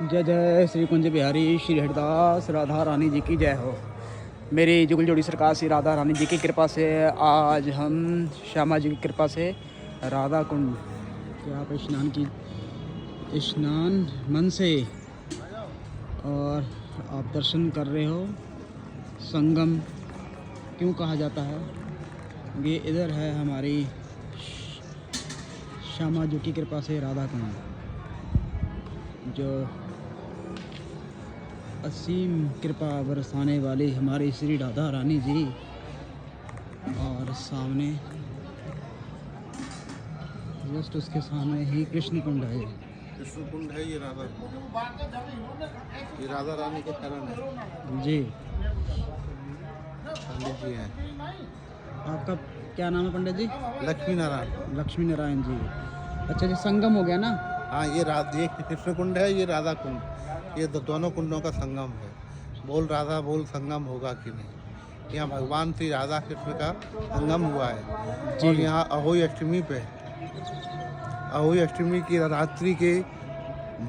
जय जय श्री कुंज बिहारी श्री हरिदास राधा रानी जी की जय हो। मेरी जुगल जोड़ी सरकार श्री राधा रानी जी की कृपा से आज हम श्यामा जी की कृपा से राधा कुंड यहाँ पर स्नान मन से और आप दर्शन कर रहे हो। संगम क्यों कहा जाता है, ये इधर है हमारी श्यामा जी की कृपा से राधा कुंड, जो असीम कृपा बरसाने वाली हमारी श्री राधा रानी जी। और सामने जस्ट उसके सामने ही कृष्ण कुंड है। कृष्ण कुंड है, ये राधा रानी के चरण है जी। पंडित जी हैं। आपका क्या नाम है पंडित जी? लक्ष्मी नारायण। लक्ष्मी नारायण जी। अच्छा जी, संगम हो गया ना? हाँ, ये कृष्ण कुंड है, ये राधा कुंड, ये दोनों कुंडों का संगम है। बोल राधा बोल संगम होगा कि नहीं। यहाँ भगवान श्री राधा कृष्ण का संगम हुआ है। और यहाँ अहोई अष्टमी पे, अहोई अष्टमी की रात्रि के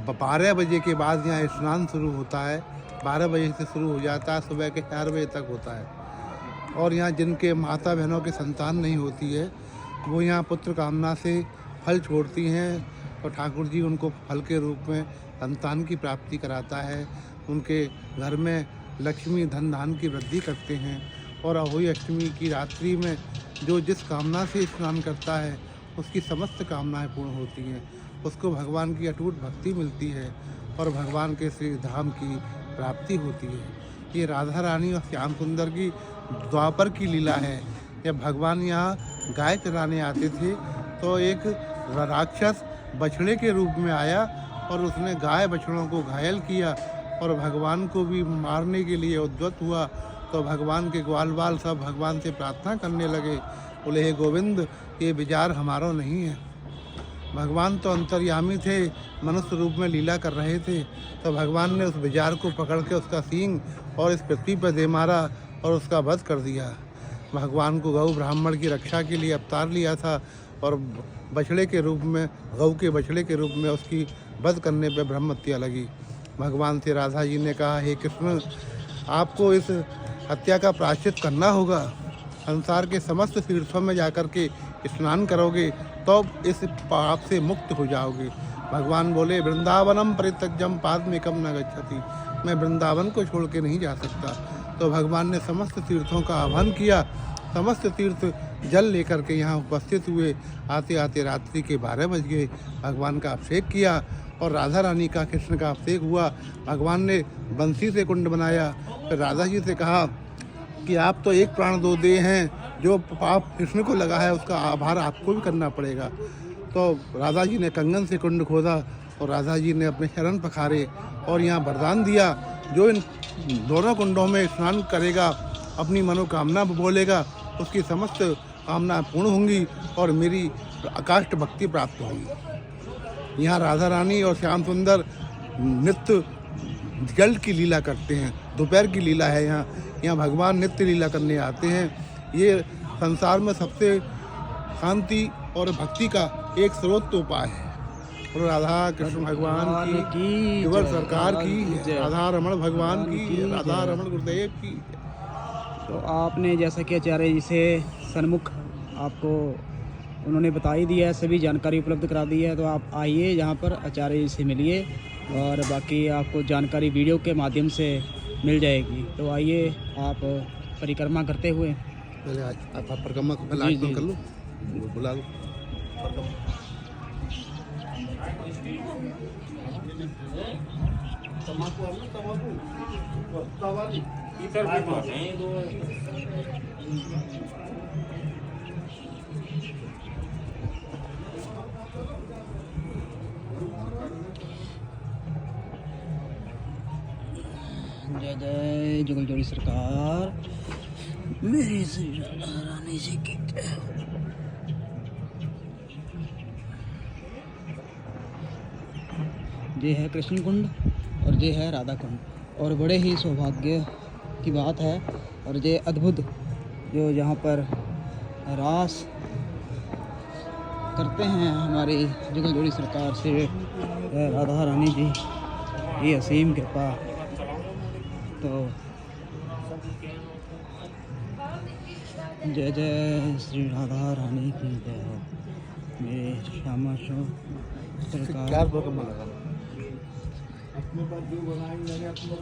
12 बजे के बाद यहाँ स्नान शुरू होता है। 12 बजे से शुरू हो जाता है, सुबह के 4 बजे तक होता है। और यहाँ जिनके माता बहनों की संतान नहीं होती है, वो यहाँ पुत्र कामना से फल छोड़ती हैं और ठाकुर जी उनको फल के रूप में संतान की प्राप्ति कराता है। उनके घर में लक्ष्मी धन धान की वृद्धि करते हैं। और अहोई अष्टमी की रात्रि में जो जिस कामना से स्नान करता है, उसकी समस्त कामनाएं पूर्ण होती हैं। उसको भगवान की अटूट भक्ति मिलती है और भगवान के श्री धाम की प्राप्ति होती है। ये राधा रानी और श्याम सुंदर की द्वापर की लीला है। जब भगवान यहाँ गाय चराने आते थे तो एक राक्षस बछड़े के रूप में आया और उसने गाय बछड़ों को घायल किया और भगवान को भी मारने के लिए उद्यत हुआ। तो भगवान के ग्वाल बाल सब भगवान से प्रार्थना करने लगे, बोले हे गोविंद, ये विचार हमारा नहीं है। भगवान तो अंतर्यामी थे, मनुष्य रूप में लीला कर रहे थे। तो भगवान ने उस विचार को पकड़ के उसका सींग और इस पृथ्वी पर दे मारा और उसका वध कर दिया। भगवान को गौ ब्राह्मण की रक्षा के लिए अवतार लिया था और बछड़े के रूप में, गौ के बछड़े के रूप में उसकी वध करने पर ब्रह्म हत्या लगी। भगवान से राधा जी ने कहा, हे कृष्ण, आपको इस हत्या का प्रायश्चित करना होगा। संसार के समस्त तीर्थों में जाकर के स्नान करोगे तो इस पाप से मुक्त हो जाओगे। भगवान बोले, वृंदावनम परित्यज्यम पादमेकम न गच्छति, मैं वृंदावन को छोड़ के नहीं जा सकता। तो भगवान ने समस्त तीर्थों का आह्वान किया। समस्त तीर्थ जल लेकर के यहाँ उपस्थित हुए। आते आते रात्रि के 12 बज गए। भगवान का अभिषेक किया और राधा रानी का कृष्ण का अभिषेक हुआ। भगवान ने बंसी से कुंड बनाया। फिर राधा जी से कहा कि आप तो एक प्राण दो दे हैं, जो पाप कृष्ण को लगा है उसका आभार आपको भी करना पड़ेगा। तो राधा जी ने कंगन से कुंड खोदा और राधा जी ने अपने शरण पखारे और यहाँ वरदान दिया, जो इन दोनों कुंडों में स्नान करेगा, अपनी मनोकामना बोलेगा, उसकी समस्त कामना पूर्ण होंगी और मेरी अकाष्ट भक्ति प्राप्त होगी। यहाँ राधा रानी और श्याम सुंदर नित्य जल की लीला करते हैं। दोपहर की लीला है यहाँ भगवान नित्य लीला करने आते हैं। ये संसार में सबसे शांति और भक्ति का एक स्रोत उपाय है। और राधा कृष्ण भगवान की, युगल सरकार की, राधा रमण भगवान की, राधा रमण गुरुदेव की। तो आपने जैसा कि आचार्य जी से सन्मुख आपको उन्होंने बता ही दिया है, सभी जानकारी उपलब्ध करा दी है। तो आप आइए यहाँ पर आचार्य जी से मिलिए और बाकी आपको जानकारी वीडियो के माध्यम से मिल जाएगी। तो आइए आप परिक्रमा करते हुए पहले आप परिक्रमा कर लो, बुला लो। जय जय जुगल जोड़ी सरकार मेरी श्री राधा रानी जी की। ये है कृष्ण कुंड और ये है राधा कुंड। और बड़े ही सौभाग्य की बात है और ये अद्भुत जो यहाँ पर रास करते हैं हमारी जुगल जोड़ी सरकार से राधा रानी जी। ये असीम कृपा। तो जय जय श्री राधा रानी की जय हो। मेरे श्यामा शो सरकार क्या प्रोग्राम लगा अपने पास जो बनाएंगे अपने